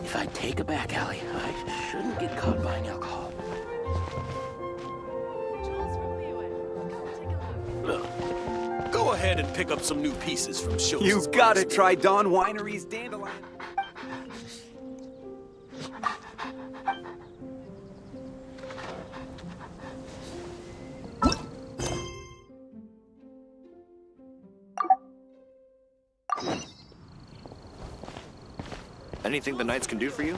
If I take a back alley, I shouldn't get caught buying alcohol. Go ahead and pick up some new pieces from Schultz's. You've got to try Dawn Winery's dandelion. Anything the Knights can do for you?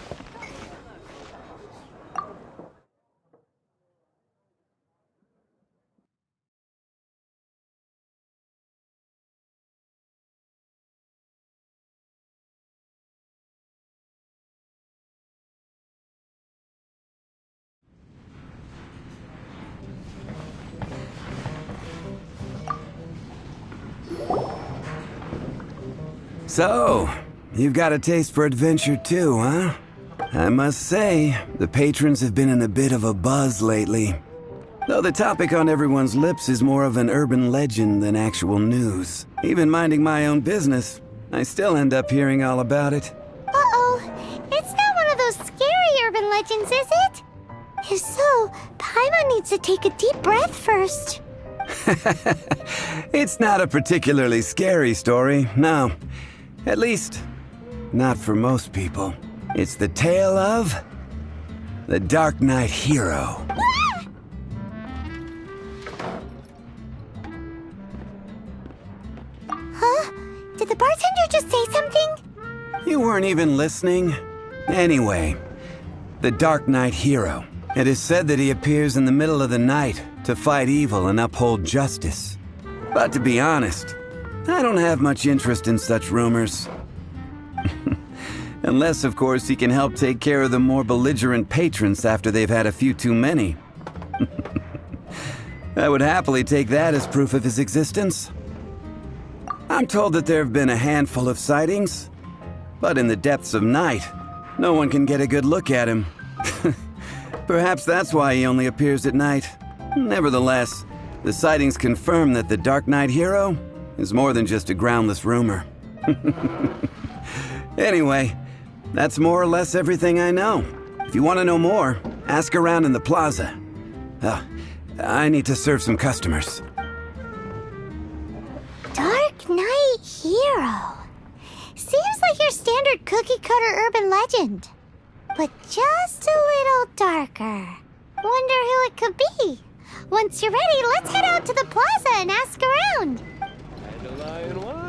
So, you've got a taste for adventure too, huh? I must say, the patrons have been in a bit of a buzz lately. Though the topic on everyone's lips is more of an urban legend than actual news. Even minding my own business, I still end up hearing all about it. Uh-oh. It's not one of those scary urban legends, is it? If so, Paimon needs to take a deep breath first. It's not a particularly scary story, no. At least, not for most people. It's the tale of the Dark Knight Hero. Huh? Did the bartender just say something? You weren't even listening? Anyway, the Dark Knight Hero. It is said that he appears in the middle of the night to fight evil and uphold justice. But to be honest, I don't have much interest in such rumors. Unless, of course, he can help take care of the more belligerent patrons after they've had a few too many. I would happily take that as proof of his existence. I'm told that there have been a handful of sightings, but in the depths of night, no one can get a good look at him. Perhaps that's why he only appears at night. Nevertheless, the sightings confirm that the Dark Knight Hero is more than just a groundless rumor. Anyway, that's more or less everything I know. If you want to know more, ask around in the plaza. I need to serve some customers. Dark Knight Hero. Seems like your standard cookie-cutter urban legend. But just a little darker. Wonder who it could be. Once you're ready, let's head out to the plaza and ask around. Dandelion wine.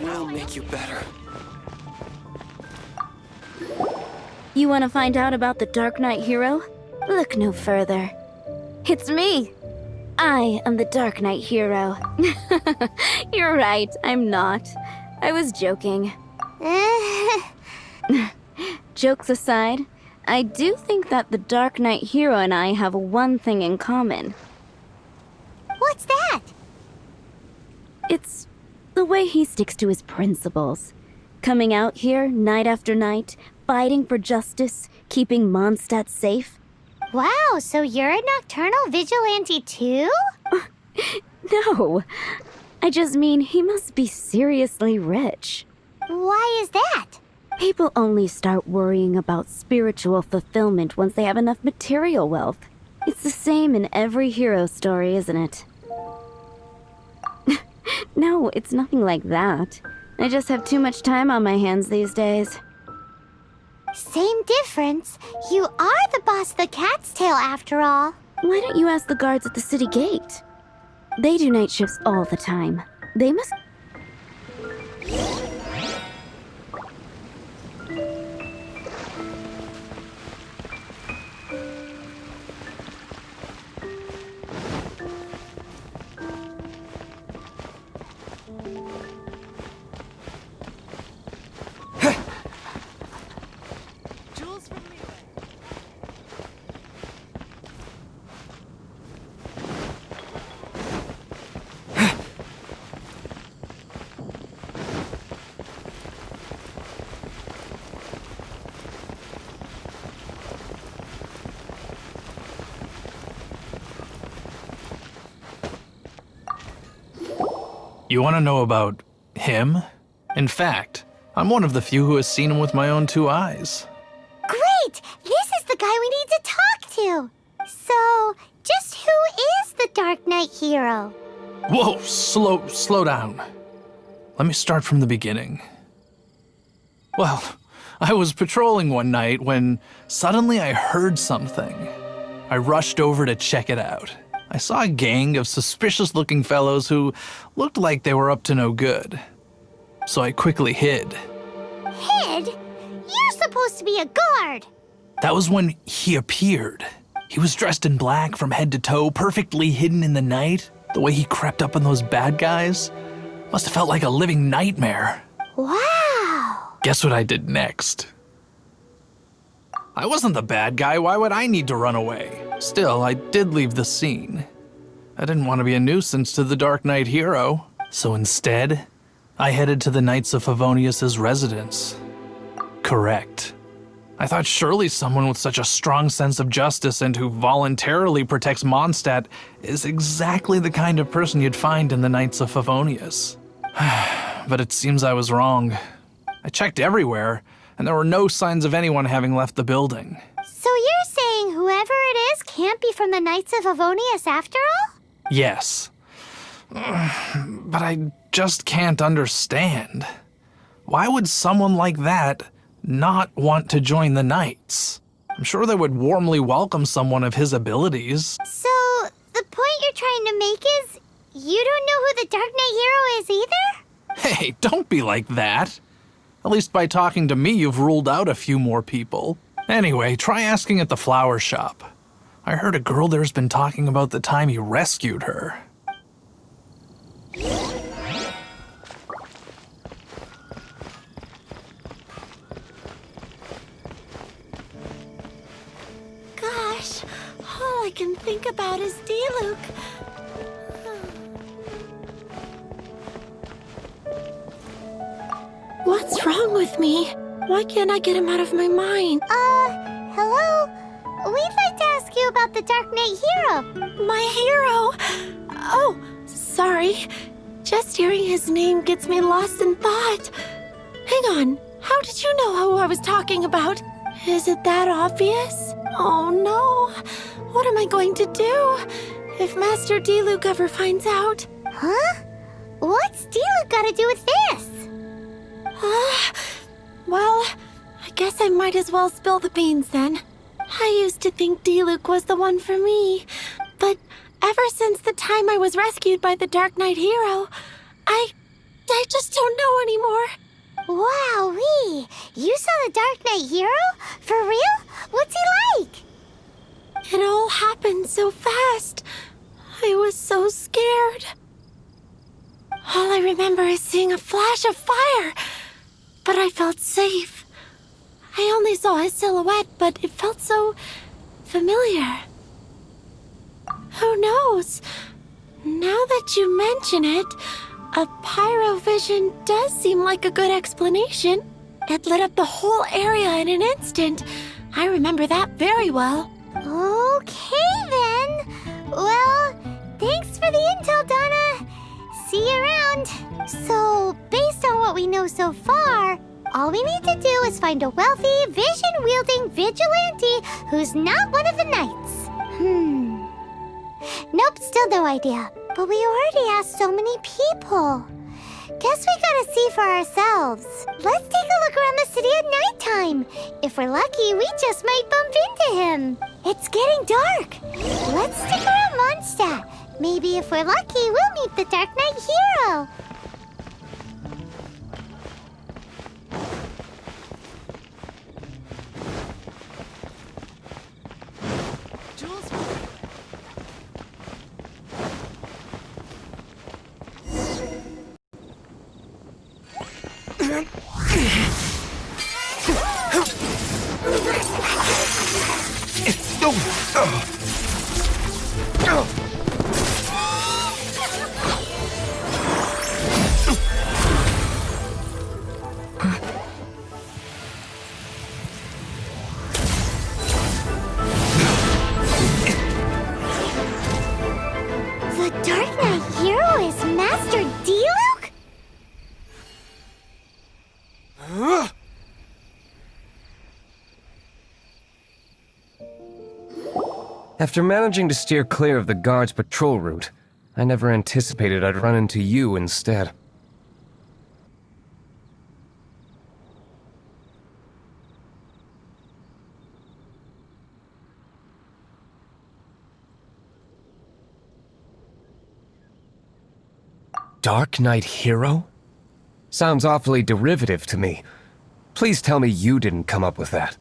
We'll make you better. You want to find out about the Dark Knight Hero? Look no further. It's me! I am the Dark Knight Hero. You're right, I'm not. I was joking. Jokes aside, I do think that the Dark Knight Hero and I have one thing in common. What's that? It's the way he sticks to his principles. Coming out here night after night, fighting for justice, keeping Mondstadt safe. Wow, so you're a nocturnal vigilante too? No, I just mean he must be seriously rich. Why is that? People only start worrying about spiritual fulfillment once they have enough material wealth. It's the same in every hero story, isn't it? No, it's nothing like that. I just have too much time on my hands these days. Same difference. You are the boss of the Cat's Tail after all. Why don't you ask the guards at the city gate? They do night shifts all the time. They must... You want to know about him? In fact, I'm one of the few who has seen him with my own 2 eyes. Great! This is the guy we need to talk to. So, just who is the Dark Knight hero? Whoa, slow down. Let me start from the beginning. Well, I was patrolling one night when suddenly I heard something. I rushed over to check it out. I saw a gang of suspicious-looking fellows who looked like they were up to no good. So I quickly hid. Hid? You're supposed to be a guard. That was when he appeared. He was dressed in black from head to toe, perfectly hidden in the night. The way he crept up on those bad guys must have felt like a living nightmare. Wow. Guess what I did next? I wasn't the bad guy. Why would I need to run away? Still, I did leave the scene. I didn't want to be a nuisance to the Dark Knight hero. So instead, I headed to the Knights of Favonius' residence. Correct. I thought surely someone with such a strong sense of justice and who voluntarily protects Mondstadt is exactly the kind of person you'd find in the Knights of Favonius. But it seems I was wrong. I checked everywhere, and there were no signs of anyone having left the building. So you're saying whoever it is can't be from the Knights of Favonius after all? Yes. But I just can't understand. Why would someone like that not want to join the Knights? I'm sure they would warmly welcome someone of his abilities. So, the point you're trying to make is you don't know who the Dark Knight hero is either? Hey, don't be like that. At least by talking to me, you've ruled out a few more people. Anyway, try asking at the flower shop. I heard a girl there's been talking about the time he rescued her. Gosh, all I can think about is Diluc. What's wrong with me? Why can't I get him out of my mind? Hello? We'd like to ask you about the Dark Knight hero. My hero! Oh, sorry. Just hearing his name gets me lost in thought. Hang on, how did you know who I was talking about? Is it that obvious? Oh no, what am I going to do if Master Diluc ever finds out? Huh? What's Diluc got to do with this? Well, I guess I might as well spill the beans then. I used to think Diluc was the one for me, but ever since the time I was rescued by the Dark Knight hero, I just don't know anymore. Wowee! You saw the Dark Knight hero? For real? What's he like? It all happened so fast. I was so scared. All I remember is seeing a flash of fire, but I felt safe. I only saw his silhouette, but it felt so familiar. Who knows? Now that you mention it, a pyrovision does seem like a good explanation. It lit up the whole area in an instant. I remember that very well. Okay then. Well, thanks for the intel, Donna. See you around. So, based on what we know so far, all we need to do is find a wealthy, vision-wielding vigilante who's not one of the knights. Nope, still no idea. But we already asked so many people. Guess we gotta see for ourselves. Let's take a look around the city at nighttime. If we're lucky, we just might bump into him. It's getting dark. Let's stick around Mondstadt. Maybe if we're lucky, we'll meet the Dark Knight hero. The Dark Knight hero is Master Diluc? After managing to steer clear of the guard's patrol route, I never anticipated I'd run into you instead. Dark Knight hero? Sounds awfully derivative to me. Please tell me you didn't come up with that.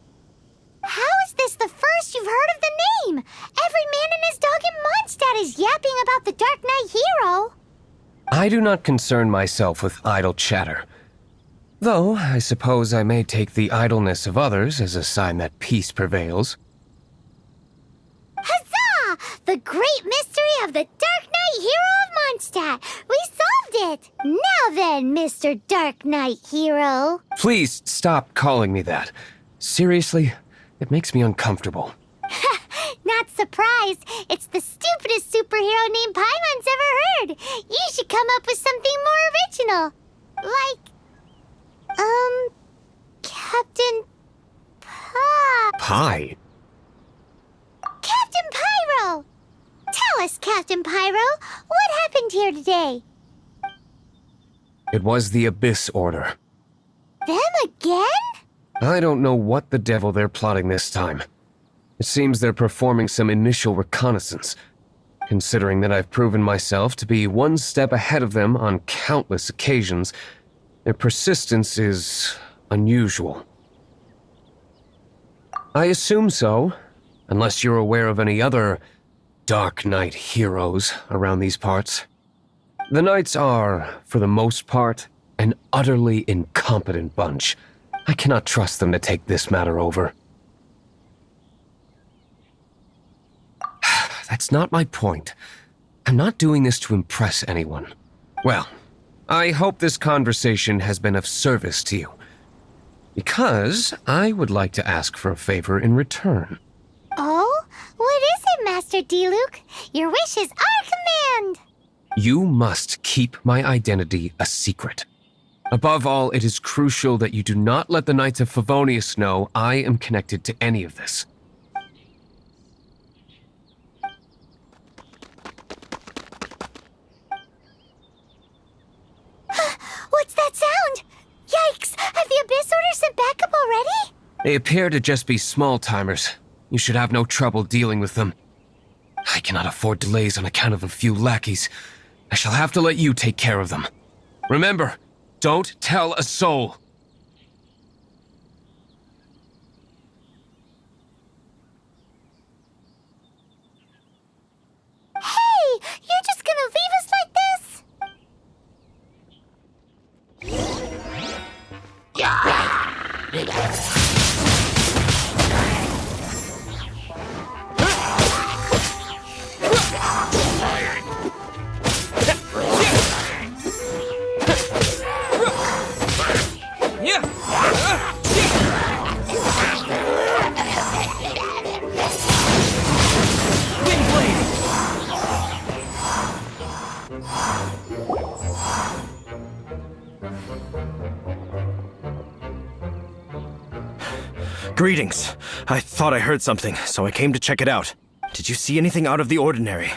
How is this the first you've heard of the name? Every man and his dog in Mondstadt is yapping about the Dark Knight hero. I do not concern myself with idle chatter. Though, I suppose I may take the idleness of others as a sign that peace prevails. Huzzah! The great mystery of the Dark Knight hero of Mondstadt. We solved it. Now then, Mr. Dark Knight hero. Please stop calling me that. Seriously, it makes me uncomfortable. Not surprised. It's the stupidest superhero name Paimon's ever heard. You should come up with something more original. Like, Captain Pie? Captain Pyro! Tell us, Captain Pyro, what happened here today? It was the Abyss Order. Them again? I don't know what the devil they're plotting this time. It seems they're performing some initial reconnaissance. Considering that I've proven myself to be one step ahead of them on countless occasions, their persistence is unusual. I assume so, unless you're aware of any other Dark Knight heroes around these parts. The Knights are, for the most part, an utterly incompetent bunch. I cannot trust them to take this matter over. That's not my point. I'm not doing this to impress anyone. Well, I hope this conversation has been of service to you. Because I would like to ask for a favor in return. Oh? What is it, Master Diluc? Your wish is our command! You must keep my identity a secret. Above all, it is crucial that you do not let the Knights of Favonius know I am connected to any of this. What's that sound? Yikes! Have the Abyss Order sent backup already? They appear to just be small-timers. You should have no trouble dealing with them. I cannot afford delays on account of a few lackeys. I shall have to let you take care of them. Remember, don't tell a soul. Hey! You're just gonna leave us like this? Greetings. I thought I heard something, so I came to check it out. Did you see anything out of the ordinary?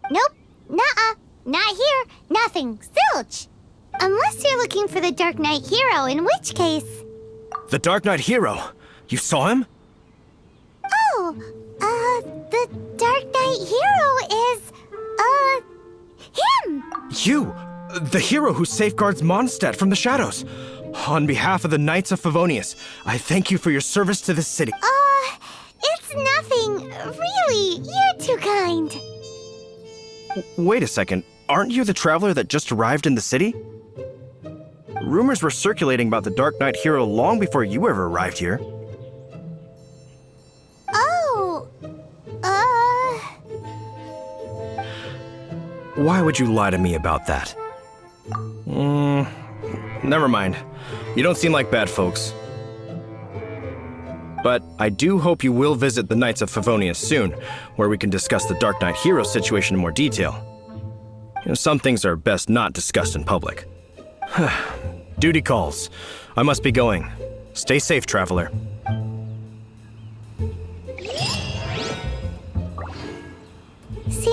Nope. Nuh-uh. Not here. Nothing. Zilch. Unless you're looking for the Dark Knight hero, in which case... The Dark Knight hero? You saw him? Oh, the Dark Knight hero is, You! The hero who safeguards Mondstadt from the shadows! On behalf of the Knights of Favonius, I thank you for your service to this city. It's nothing. Really, you're too kind. Wait a second. Aren't you the traveler that just arrived in the city? Rumors were circulating about the Dark Knight hero long before you ever arrived here. Oh, Why would you lie to me about that? Never mind. You don't seem like bad folks. But I do hope you will visit the Knights of Favonius soon, where we can discuss the Dark Knight hero situation in more detail. Some things are best not discussed in public. Duty calls. I must be going. Stay safe, traveler.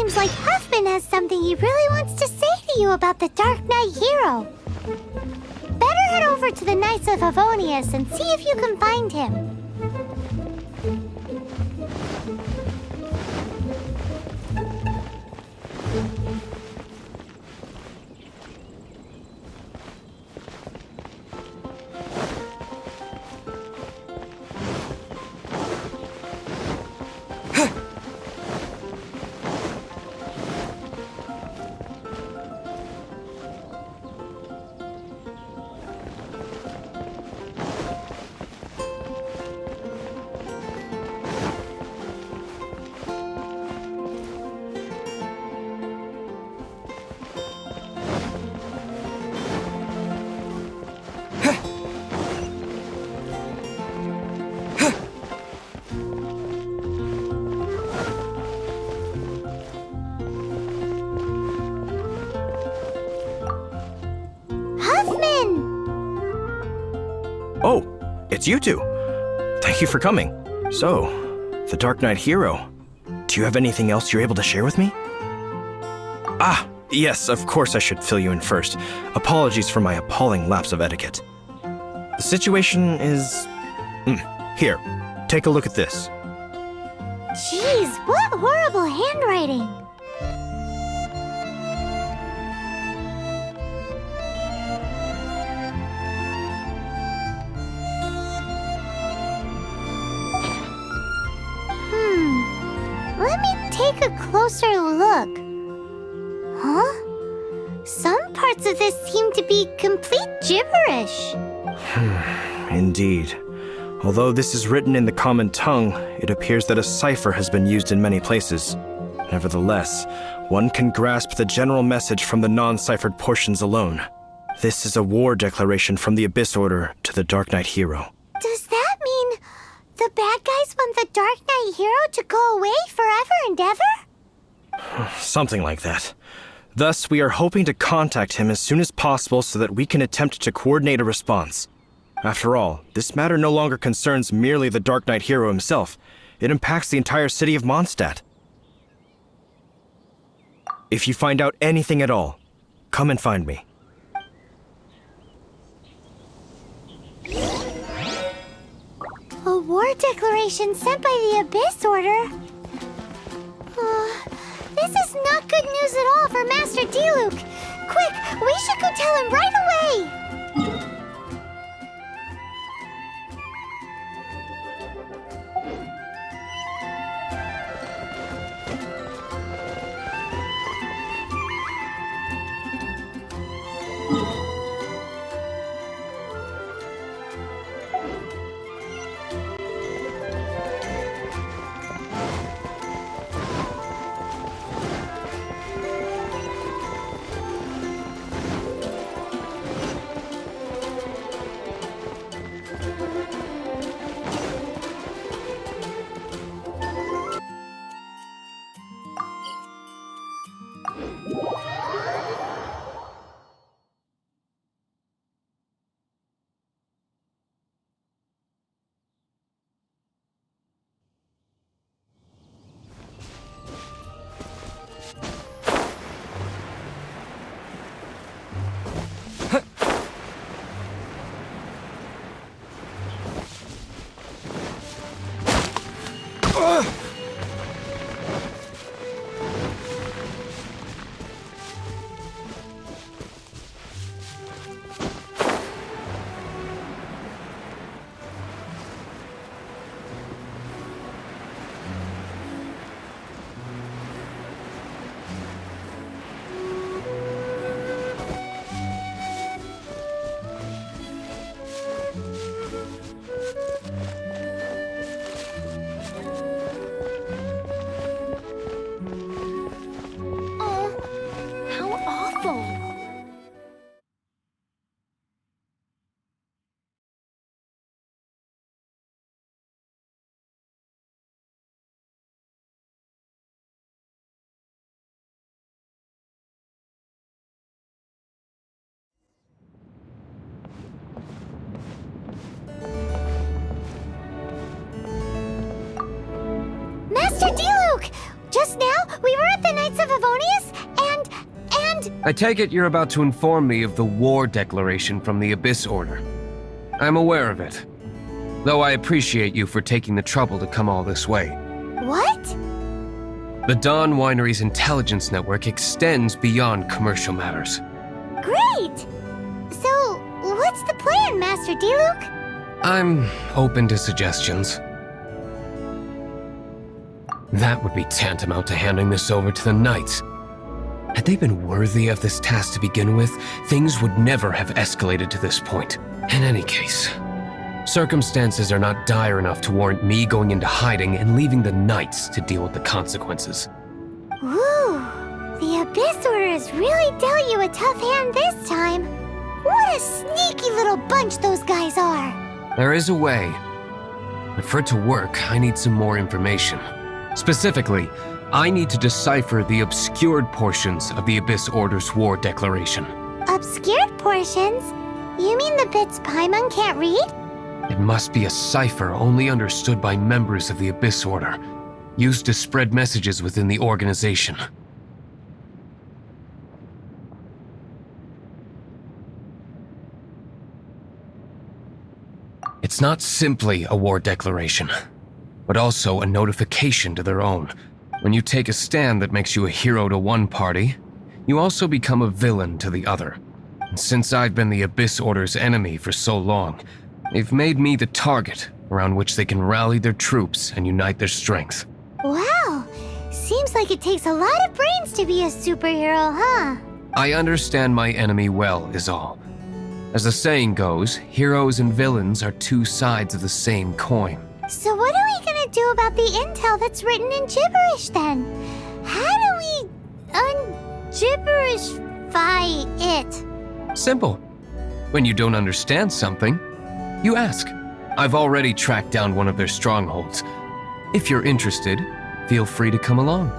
seems like Huffman has something he really wants to say to you about the Dark Knight hero. Better head over to the Knights of Favonius and see if you can find him. Oh, it's you two. Thank you for coming. So, the Dark Knight hero. Do you have anything else you're able to share with me? Ah, yes, of course I should fill you in first. Apologies for my appalling lapse of etiquette. The situation is... Here, take a look at this. Jeez, what horrible handwriting! Let me take a closer look. Huh? Some parts of this seem to be complete gibberish. Indeed. Although this is written in the common tongue, it appears that a cipher has been used in many places. Nevertheless, one can grasp the general message from the non-ciphered portions alone. This is a war declaration from the Abyss Order to the Dark Knight hero. Does that mean the bad guys want the Dark Knight hero to go away forever and ever? Something like that. Thus, we are hoping to contact him as soon as possible so that we can attempt to coordinate a response. After all, this matter no longer concerns merely the Dark Knight hero himself. It impacts the entire city of Mondstadt. If you find out anything at all, come and find me. A war declaration sent by the Abyss Order? This is not good news at all for Master Diluc. Quick, we should go tell him right away! Master Diluc! Just now, we were at the Knights of Avonius, and... I take it you're about to inform me of the war declaration from the Abyss Order. I'm aware of it, though I appreciate you for taking the trouble to come all this way. What? The Dawn Winery's intelligence network extends beyond commercial matters. Great! So, what's the plan, Master Diluc? I'm open to suggestions. That would be tantamount to handing this over to the Knights. Had they been worthy of this task to begin with, things would never have escalated to this point. In any case, circumstances are not dire enough to warrant me going into hiding and leaving the Knights to deal with the consequences. Ooh, the Abyss Order has really dealt you a tough hand this time. What a sneaky little bunch those guys are. There is a way, but for it to work, I need some more information. Specifically, I need to decipher the obscured portions of the Abyss Order's war declaration. Obscured portions? You mean the bits Paimon can't read? It must be a cipher only understood by members of the Abyss Order, used to spread messages within the organization. It's not simply a war declaration, but also a notification to their own. When you take a stand that makes you a hero to one party, you also become a villain to the other. And since I've been the Abyss Order's enemy for so long, they've made me the target around which they can rally their troops and unite their strength. Wow, seems like it takes a lot of brains to be a superhero, huh? I understand my enemy well, is all. As the saying goes, heroes and villains are two sides of the same coin. So what are we gonna do about the intel that's written in gibberish then? How do we un-gibberishify it? Simple. When you don't understand something, you ask. I've already tracked down one of their strongholds. If you're interested, feel free to come along.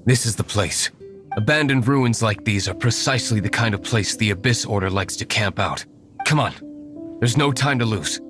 This is the place. Abandoned ruins like these are precisely the kind of place the Abyss Order likes to camp out. Come on, there's no time to lose.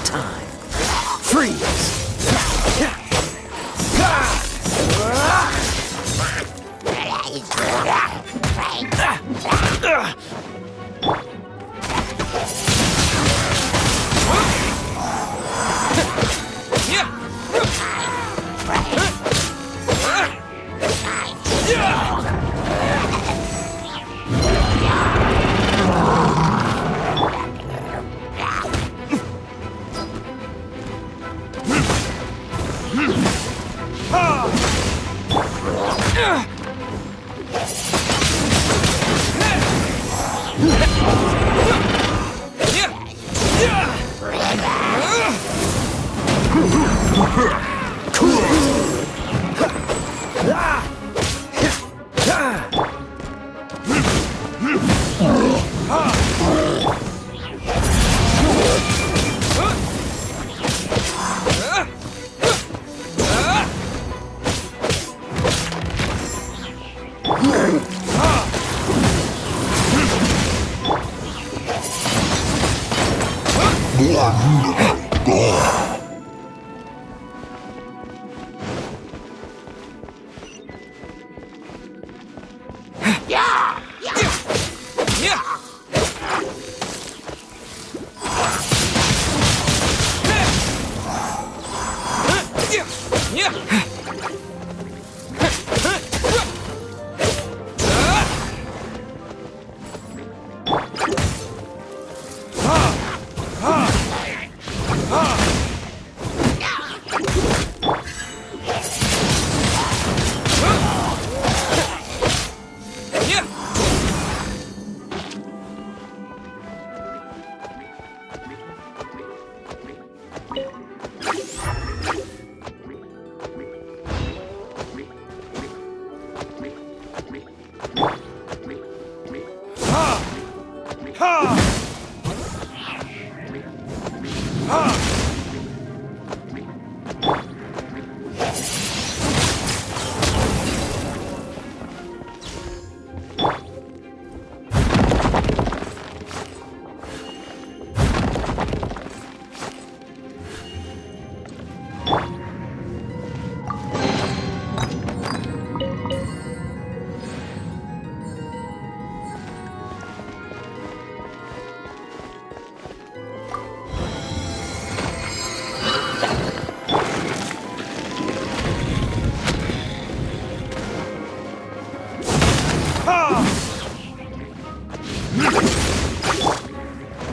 time. Freeze!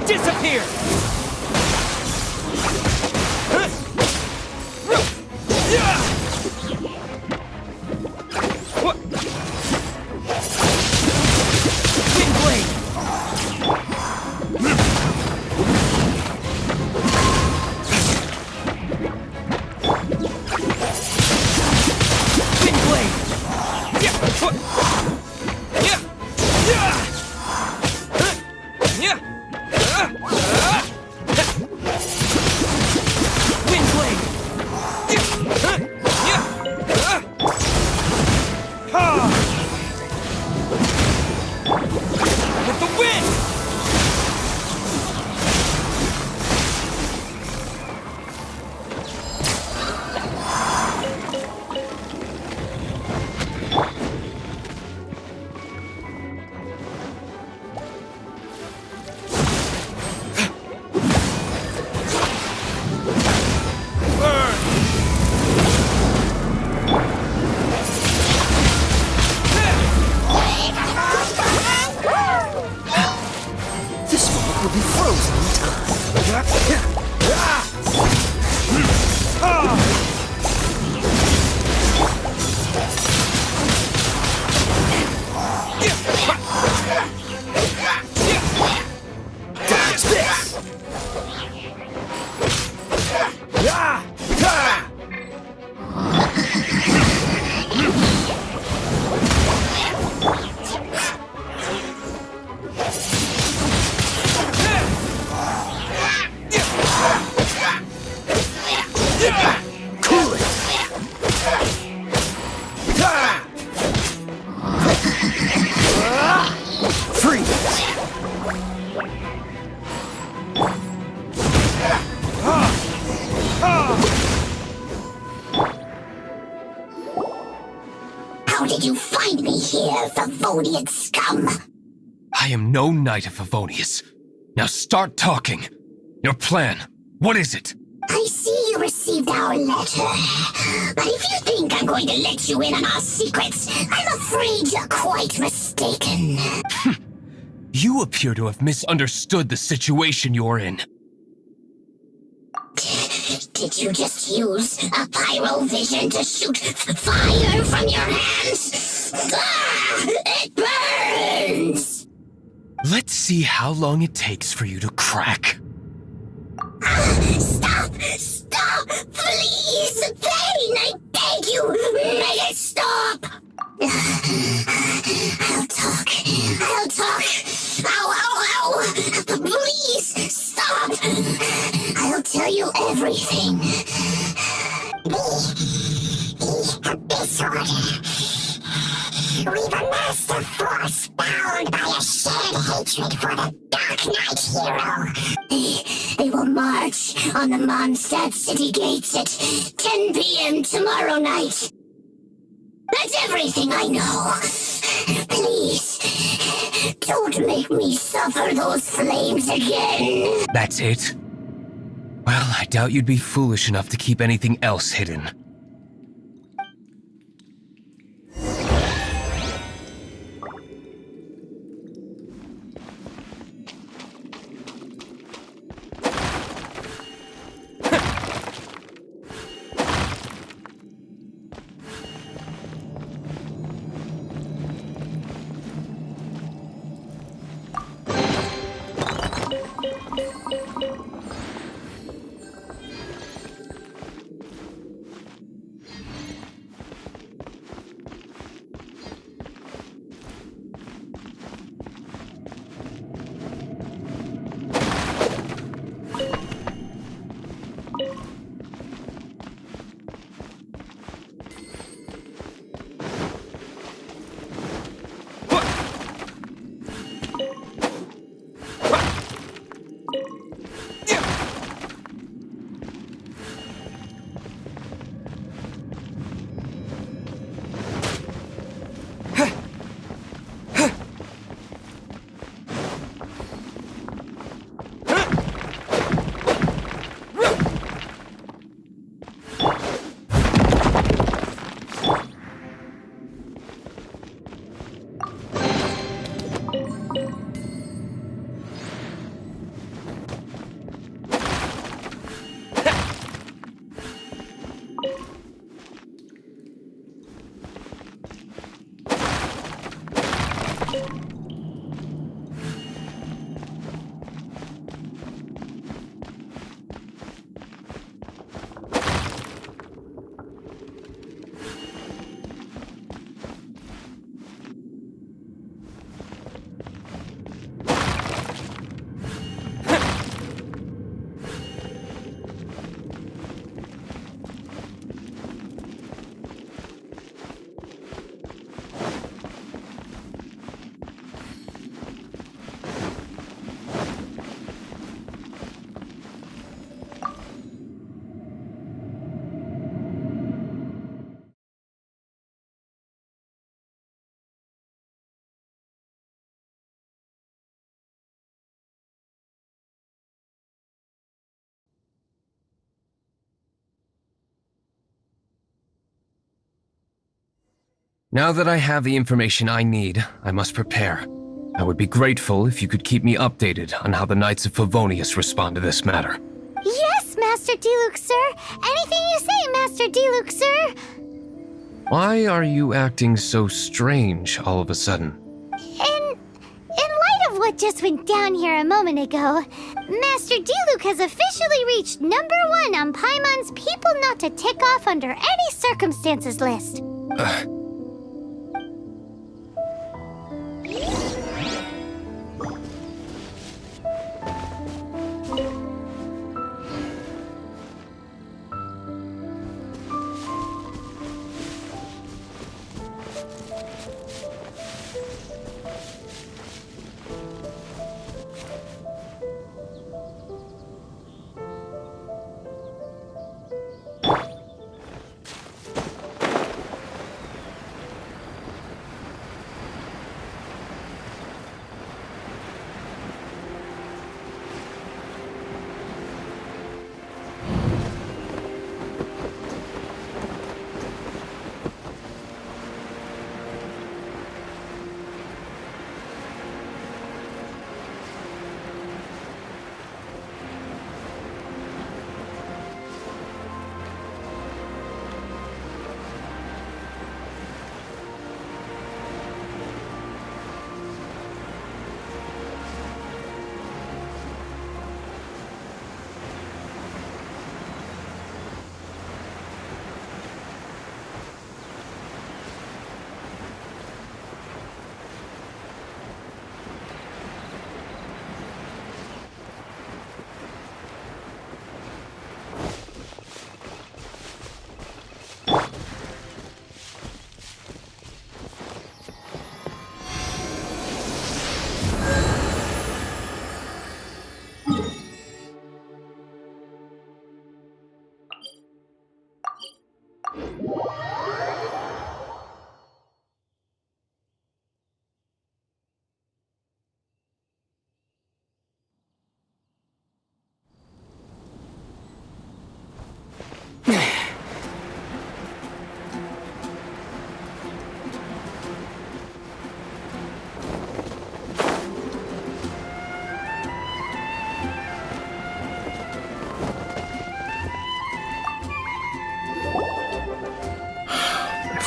Disappear! you find me here, Favonian scum? I am no Knight of Favonius. Now start talking. Your plan, what is it? I see you received our letter. But if you think I'm going to let you in on our secrets, I'm afraid you're quite mistaken. You appear to have misunderstood the situation you're in. Did you just use a pyrovision to shoot fire from your hands? Ah, it burns! Let's see how long it takes for you to crack. Stop! Stop! Please! Pain! I beg you! Make it stop! I'll talk. I'll talk. Ow, ow, ow! Please! Stop! I'll tell you everything. This order. We've amassed a force bound by a shared hatred for the Dark Knight hero. They will march on the Mondstadt city gates at 10 p.m. tomorrow night. That's everything I know. Please, don't make me suffer those flames again. That's it? Well, I doubt you'd be foolish enough to keep anything else hidden. Now that I have the information I need, I must prepare. I would be grateful if you could keep me updated on how the Knights of Favonius respond to this matter. Yes, Master Diluc, sir. Anything you say, Master Diluc, sir. Why are you acting so strange all of a sudden? In light of what just went down here a moment ago, Master Diluc has officially reached #1 on Paimon's people not to tick off under any circumstances list.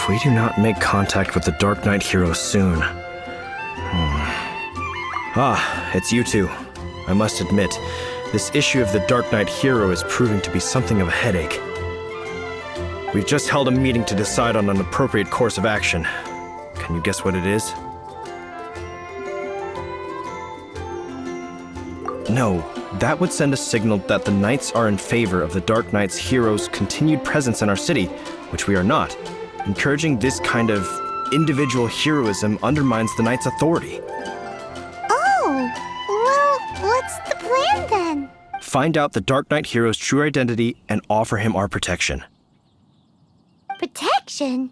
If we do not make contact with the Dark Knight hero soon... Ah, it's you two. I must admit, this issue of the Dark Knight hero is proving to be something of a headache. We've just held a meeting to decide on an appropriate course of action. Can you guess what it is? No, that would send a signal that the Knights are in favor of the Dark Knight's hero's continued presence in our city, which we are not. Encouraging this kind of individual heroism undermines the Knight's authority. Oh, well, what's the plan then? Find out the Dark Knight hero's true identity and offer him our protection. Protection?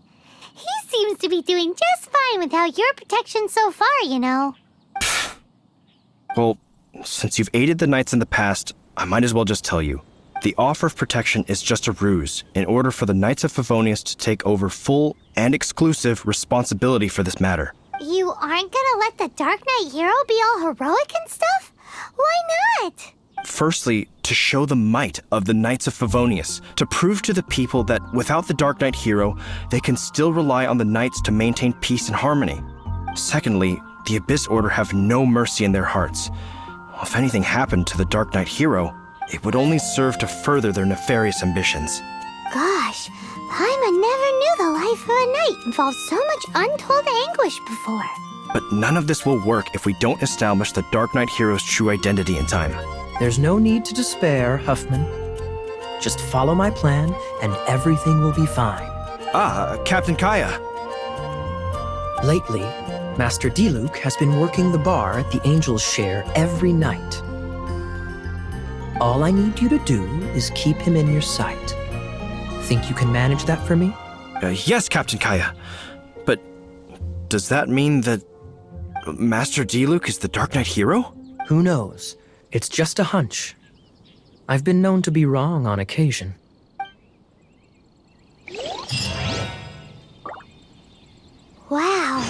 He seems to be doing just fine without your protection so far, you know. Well, since you've aided the Knights in the past, I might as well just tell you. The offer of protection is just a ruse in order for the Knights of Favonius to take over full and exclusive responsibility for this matter. You aren't gonna let the Dark Knight hero be all heroic and stuff? Why not? Firstly, to show the might of the Knights of Favonius, to prove to the people that without the Dark Knight hero, they can still rely on the Knights to maintain peace and harmony. Secondly, the Abyss Order have no mercy in their hearts. If anything happened to the Dark Knight hero, it would only serve to further their nefarious ambitions. Gosh, Paimon never knew the life of a knight involved so much untold anguish before. But none of this will work if we don't establish the Dark Knight hero's true identity in time. There's no need to despair, Huffman. Just follow my plan, and everything will be fine. Ah, Captain Kaya. Lately, Master Diluc has been working the bar at the Angel's Share every night. All I need you to do is keep him in your sight. Think you can manage that for me? Yes, Captain Kaya. But does that mean that Master Diluc is the Dark Knight hero? Who knows? It's just a hunch. I've been known to be wrong on occasion. Wow.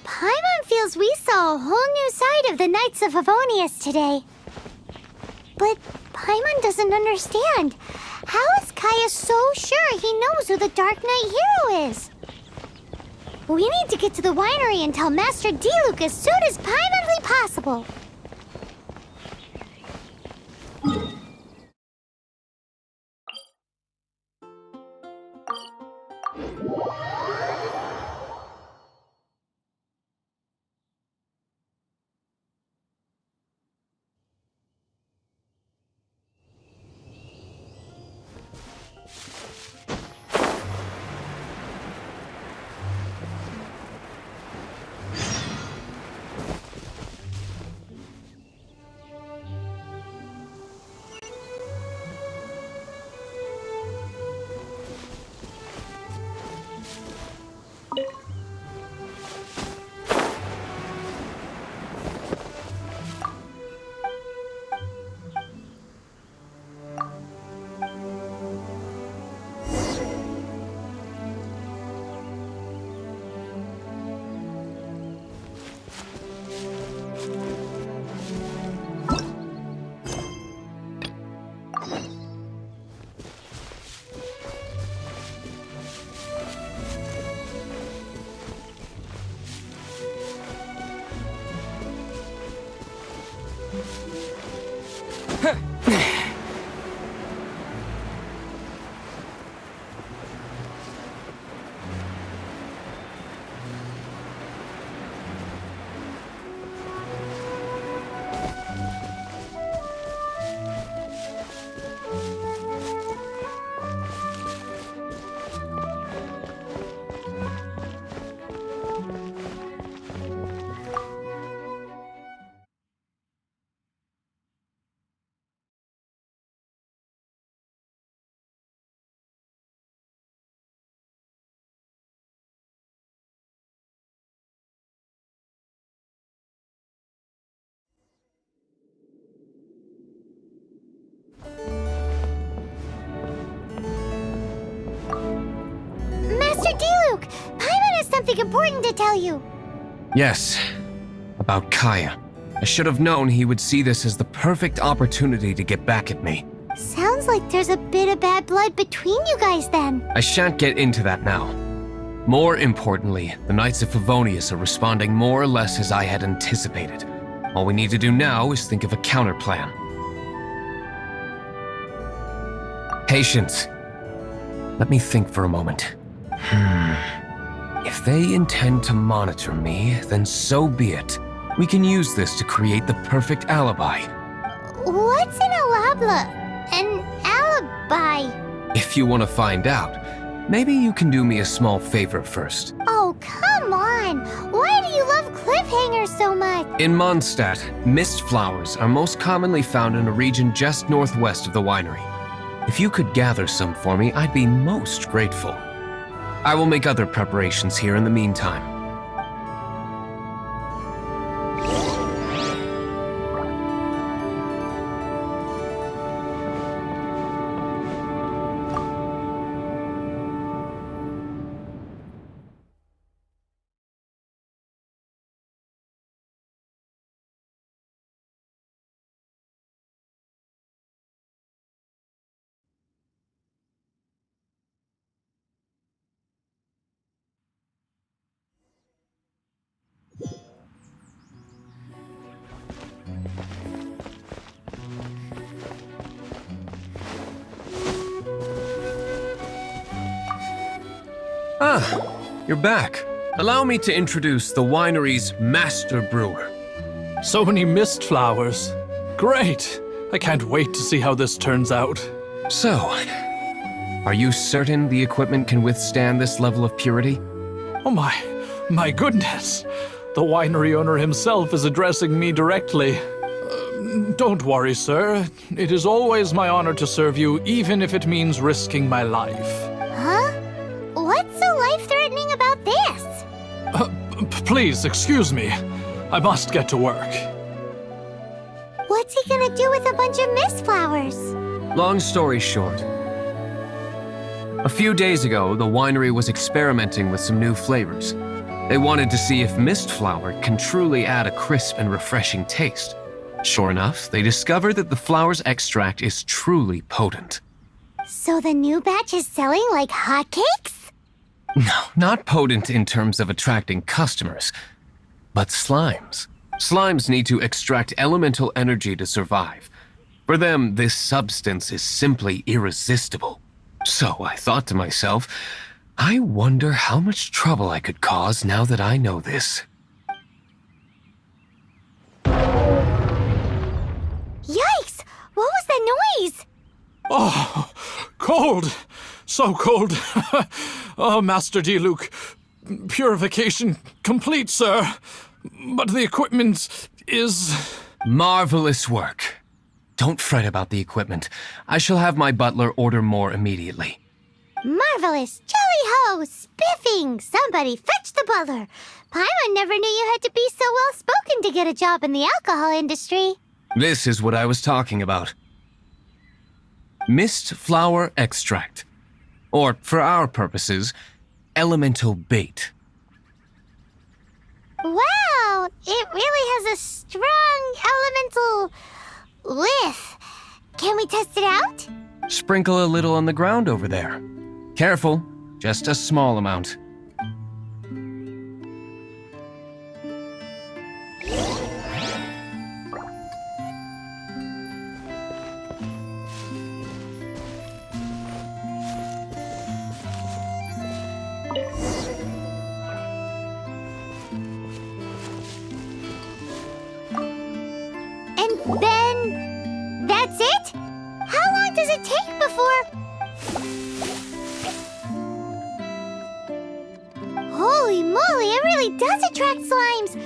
Paimon feels we saw a whole new side of the Knights of Favonius today. But Paimon doesn't understand. How is Kaya so sure he knows who the Dark Knight hero is? We need to get to the winery and tell Master Diluc as soon as Paimonly possible. Master Diluc! Paimon has something important to tell you! Yes, about Kaya. I should have known he would see this as the perfect opportunity to get back at me. Sounds like there's a bit of bad blood between you guys then. I shan't get into that now. More importantly, the Knights of Favonius are responding more or less as I had anticipated. All we need to do now is think of a counterplan. Patience. Let me think for a moment. If they intend to monitor me, then so be it. We can use this to create the perfect alibi. What's an alabla? An alibi? If you want to find out, maybe you can do me a small favor first. Oh, come on! Why do you love cliffhangers so much? In Mondstadt, mist flowers are most commonly found in a region just northwest of the winery. If you could gather some for me, I'd be most grateful. I will make other preparations here in the meantime. Ah, you're back. Allow me to introduce the winery's master brewer. So many mist flowers. Great! I can't wait to see how this turns out. So, are you certain the equipment can withstand this level of purity? Oh my goodness! The winery owner himself is addressing me directly. Don't worry, sir. It is always my honor to serve you, even if it means risking my life. Huh? What's so life-threatening about this? Please, excuse me. I must get to work. What's he gonna do with a bunch of mist flowers? Long story short. A few days ago, the winery was experimenting with some new flavors. They wanted to see if mist flower can truly add a crisp and refreshing taste. Sure enough, they discovered that the flower's extract is truly potent. So the new batch is selling like hotcakes? No, not potent in terms of attracting customers, but slimes. Slimes need to extract elemental energy to survive. For them, this substance is simply irresistible. So I thought to myself, I wonder how much trouble I could cause now that I know this. Yikes! What was that noise? Oh, cold! So cold! Oh, Master Diluc, purification complete, sir. But the equipment is... Marvelous work. Don't fret about the equipment. I shall have my butler order more immediately. Marvelous! Jolly-ho! Spiffing! Somebody fetch the butler! Paimon never knew you had to be so well-spoken to get a job in the alcohol industry. This is what I was talking about. Mist flower extract. Or, for our purposes, elemental bait. Wow! It really has a strong elemental whiff. Can we test it out? Sprinkle a little on the ground over there. Careful, just a small amount. And then... that's it? How long does it take before... Holy moly, it really does attract slimes!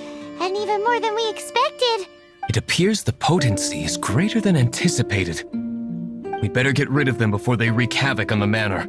And even more than we expected. It appears the potency is greater than anticipated. We'd better get rid of them before they wreak havoc on the manor.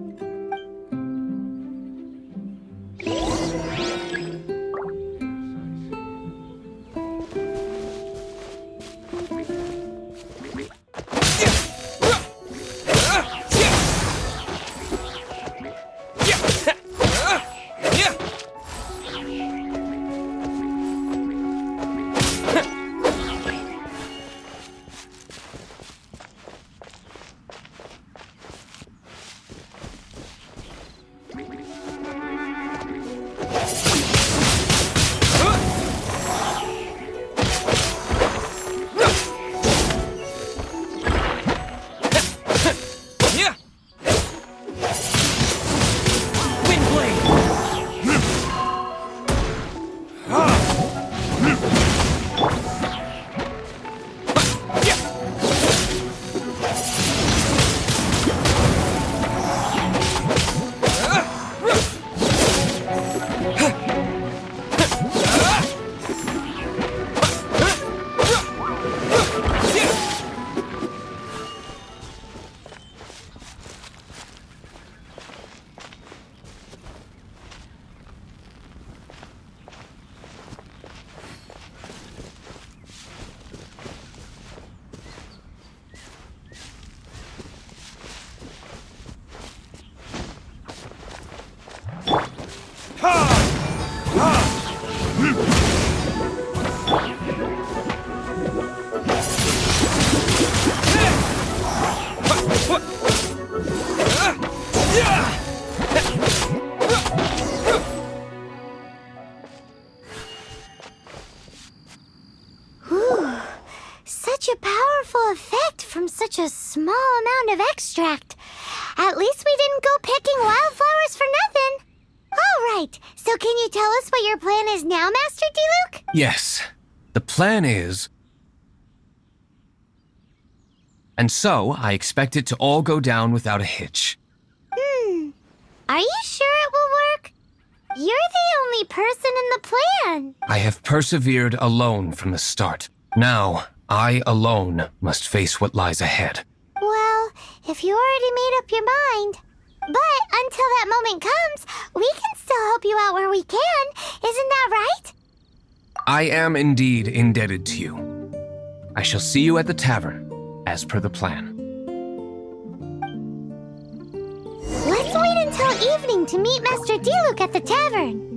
Such a powerful effect from such a small amount of extract. At least we didn't go picking wildflowers for nothing. All right, so can you tell us what your plan is now, Master Diluc? Yes. The plan is... And so, I expect it to all go down without a hitch. Are you sure it will work? You're the only person in the plan. I have persevered alone from the start. Now, I alone must face what lies ahead. Well, if you already made up your mind. But until that moment comes, we can still help you out where we can. Isn't that right? I am indeed indebted to you. I shall see you at the tavern, as per the plan. Let's wait until evening to meet Master Diluc at the tavern.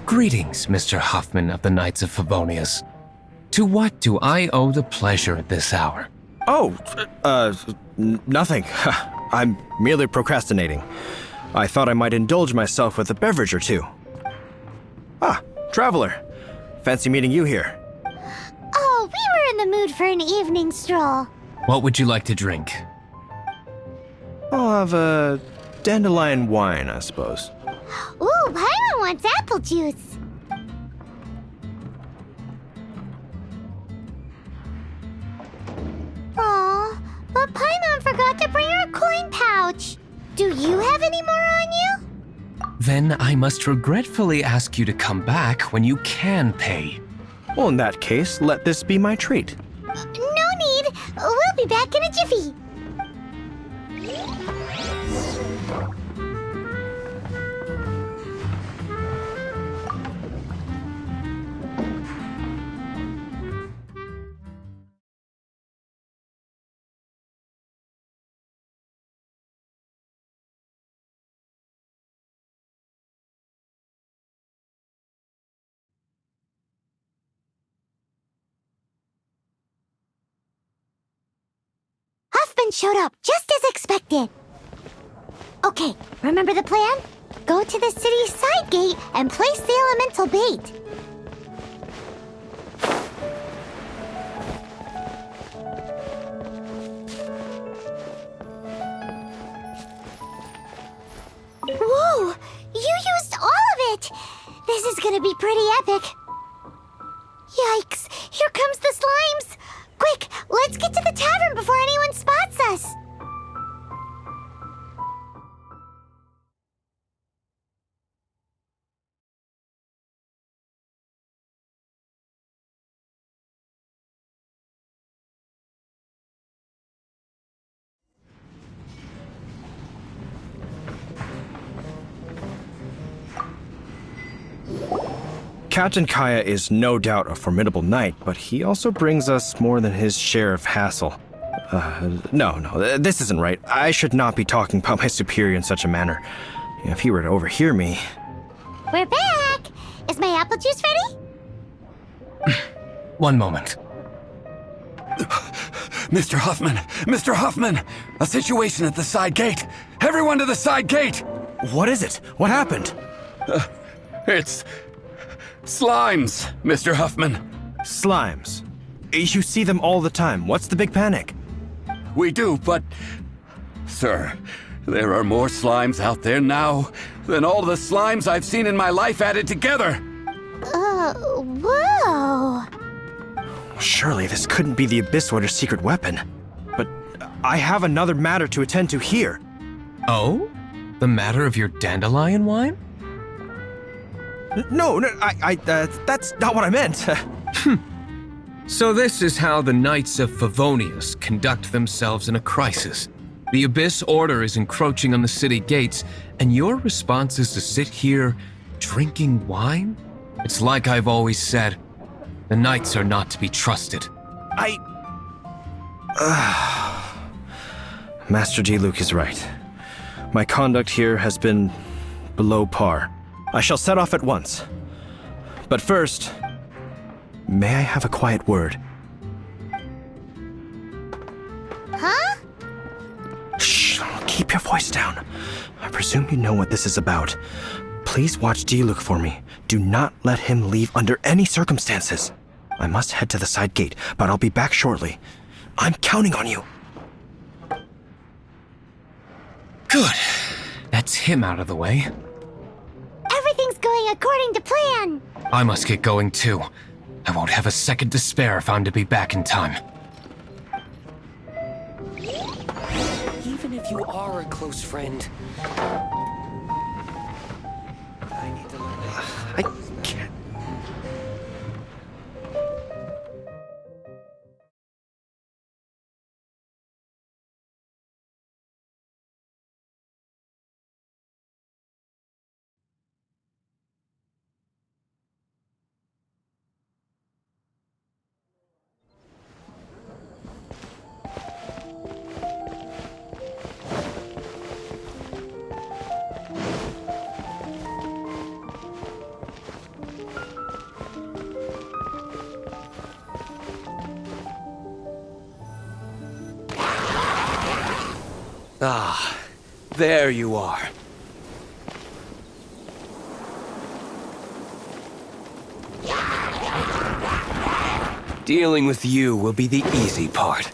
Greetings, Mr. Hoffman of the Knights of Favonius. To what do I owe the pleasure at this hour? Oh, nothing. I'm merely procrastinating. I thought I might indulge myself with a beverage or two. Ah, Traveler. Fancy meeting you here. Oh, we were in the mood for an evening stroll. What would you like to drink? I'll have a dandelion wine, I suppose. Ooh, Paimon wants apple juice. Aw, but Paimon forgot to bring her coin pouch. Do you have any more on you? Then I must regretfully ask you to come back when you can pay. Well, in that case, let this be my treat. No need. We'll be back in a jiffy. Huffman showed up, just as expected. Okay, remember the plan? Go to the city side gate and place the elemental bait. Whoa! You used all of it! This is gonna be pretty epic. Yikes! Here comes the slimes! Quick, let's get to the tavern before anyone spots us! Captain Kaya is no doubt a formidable knight, but he also brings us more than his share of hassle. No, this isn't right. I should not be talking about my superior in such a manner. If he were to overhear me... We're back! Is my apple juice ready? One moment. Mr. Huffman! Mr. Huffman! A situation at the side gate! Everyone to the side gate! What is it? What happened? It's... slimes, Mr. Huffman. Slimes. You see them all the time. What's the big panic? We do, but... Sir, there are more slimes out there now than all the slimes I've seen in my life added together! Whoa! Surely this couldn't be the Abyss Warder's secret weapon. But I have another matter to attend to here. Oh? The matter of your dandelion wine? No, that's not what I meant. So this is how the Knights of Favonius conduct themselves in a crisis. The Abyss Order is encroaching on the city gates, and your response is to sit here drinking wine? It's like I've always said, the Knights are not to be trusted. Master Diluc is right. My conduct here has been below par. I shall set off at once. But first, may I have a quiet word? Huh? Shh, keep your voice down. I presume you know what this is about. Please watch Diluc for me. Do not let him leave under any circumstances. I must head to the side gate, but I'll be back shortly. I'm counting on you. Good. That's him out of the way. Everything's going according to plan. I must get going too. I won't have a second to spare if I'm to be back in time. Even if you are a close friend, I need to learn it. I can't. Ah, there you are. Dealing with you will be the easy part.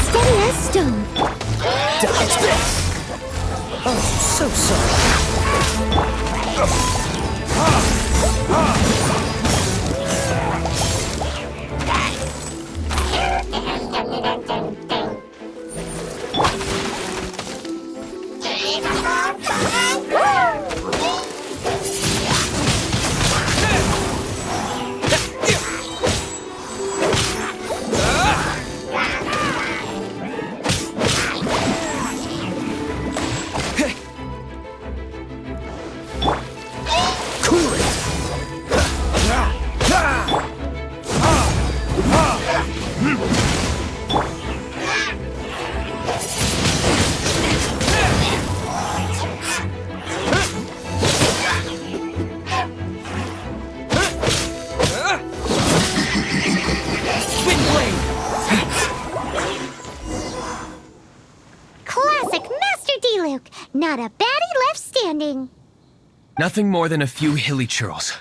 Steady as stone. Dodge this! Oh, so sorry. Classic Master Diluc. Not a baddie left standing. Nothing more than a few hilly churls.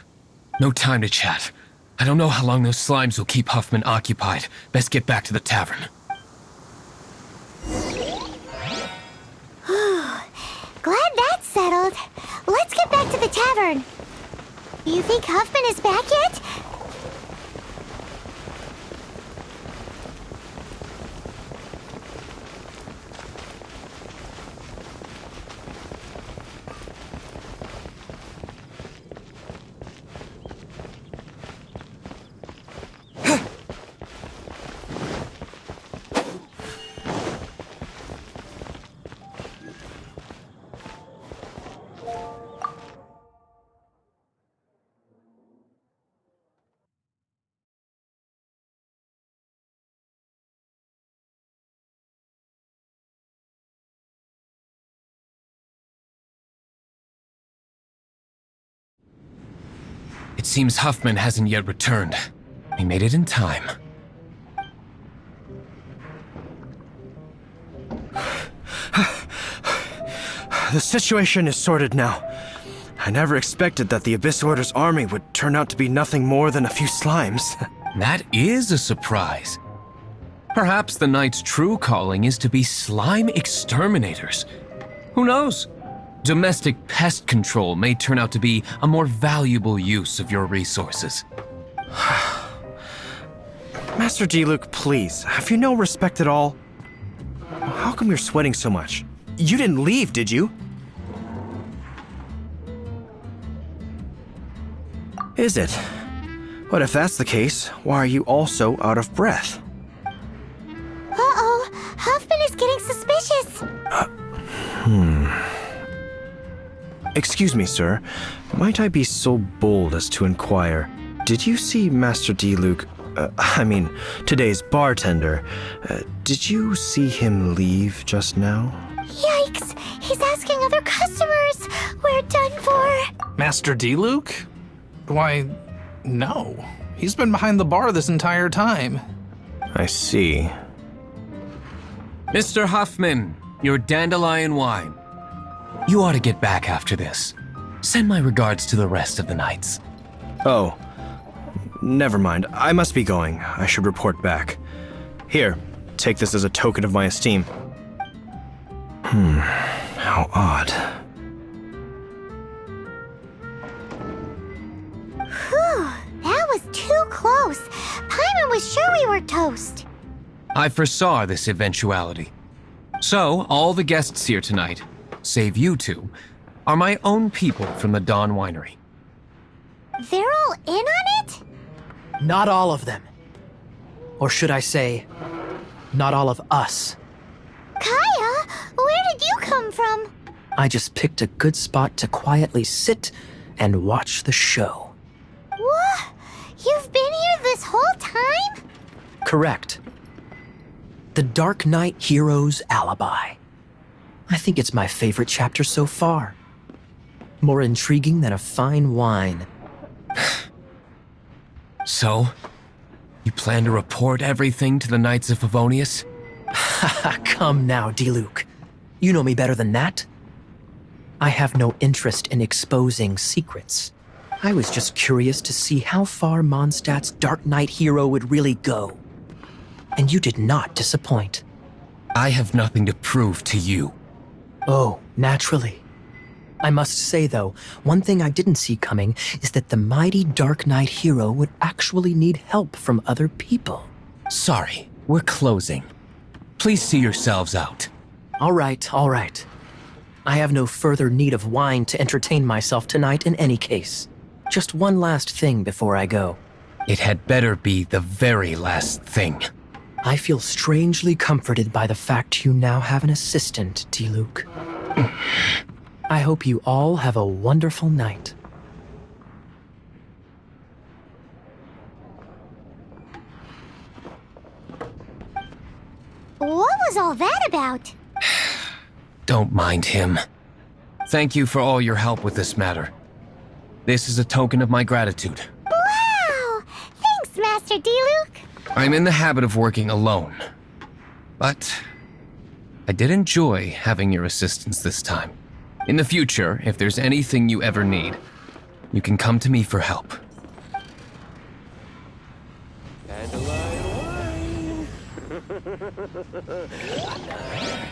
No time to chat. I don't know how long those slimes will keep Huffman occupied. Best get back to the tavern. Glad that's settled. Let's get back to the tavern. You think Huffman is back yet? It seems Huffman hasn't yet returned. He made it in time. The situation is sorted now. I never expected that the Abyss Order's army would turn out to be nothing more than a few slimes. That is a surprise. Perhaps the Knight's true calling is to be slime exterminators. Who knows? Domestic pest control may turn out to be a more valuable use of your resources. Master Diluc, please, have you no respect at all? How come you're sweating so much? You didn't leave, did you? Is it? But if that's the case, why are you also out of breath? Uh-oh, Huffman is getting suspicious. Excuse me, sir. Might I be so bold as to inquire, did you see Master Diluc, today's bartender, did you see him leave just now? Yikes, he's asking other customers. We're done for. Master Diluc? Why, no. He's been behind the bar this entire time. I see. Mr. Huffman, your dandelion wine. You ought to get back after this. Send my regards to the rest of the knights. Oh, never mind. I must be going. I should report back. Here, take this as a token of my esteem. How odd. Whew, that was too close. Paimon was sure we were toast. I foresaw this eventuality. So, all the guests here tonight, save you two, are my own people from the Dawn Winery. They're all in on it? Not all of them. Or should I say, not all of us. Kaya, where did you come from? I just picked a good spot to quietly sit and watch the show. What? You've been here this whole time? Correct. The Dark Knight Hero's Alibi. I think it's my favorite chapter so far. More intriguing than a fine wine. So, you plan to report everything to the Knights of Favonius? Come now, Diluc. You know me better than that. I have no interest in exposing secrets. I was just curious to see how far Mondstadt's Dark Knight hero would really go. And you did not disappoint. I have nothing to prove to you. Oh, naturally. I must say, though, one thing I didn't see coming is that the mighty Dark Knight hero would actually need help from other people. Sorry, we're closing. Please see yourselves out. All right, all right. I have no further need of wine to entertain myself tonight in any case. Just one last thing before I go. It had better be the very last thing. I feel strangely comforted by the fact you now have an assistant, Diluc. I hope you all have a wonderful night. What was all that about? Don't mind him. Thank you for all your help with this matter. This is a token of my gratitude. Wow! Thanks, Master Diluc. I'm in the habit of working alone. But I did enjoy having your assistance this time. In the future, if there's anything you ever need, you can come to me for help. Dandelion wine.